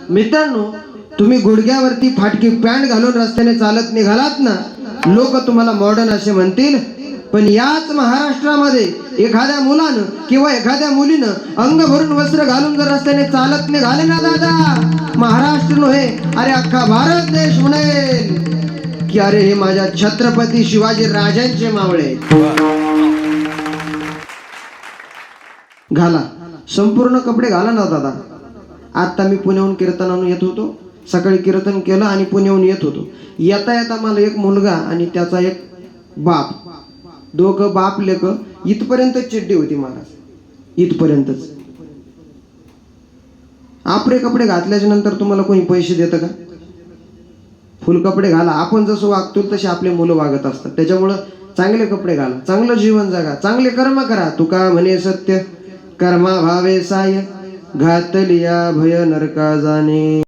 मित्रांनो, तुम्ही गुडघ्यावरती फाटकी पॅन्ट घालून रस्त्याने चालत निघालात ना, लोक तुम्हाला मॉडर्न असे म्हणतील. पण याच महाराष्ट्रामध्ये एखाद्या मुलानं किंवा एखाद्या मुलीनं अंग भरून वस्त्र घालून जर रस्त्याने चालत निघाले ना दादा, महाराष्ट्र नव्हे अरे अख्खा भारत देश म्हणेल की अरे हे माझ्या छत्रपती शिवाजी राजांचे मावळे. घाला, संपूर्ण कपडे घाला ना दादा. आता मी पुण्याहून कीर्तनानं येत होतो, सकाळी कीर्तन केलं आणि पुण्याहून येत होतो. येता येता मला एक मुलगा आणि त्याचा एक बाप, दोघं बाप लेक इथपर्यंतच चड्डी होती महाराज, इथपर्यंतच. आपले कपडे घातल्याच्या नंतर तुम्हाला कोणी पैसे देतं का? फुल कपडे घाला. आपण जसं वागतो तसे आपले मुलं वागत असतात. त्याच्यामुळं चांगले कपडे घाला, चांगलं जीवन जगा, चांगले कर्म करा. तुका म्हणे सत्य कर्मा भावे साय, घातलिया भय नरका जाणे.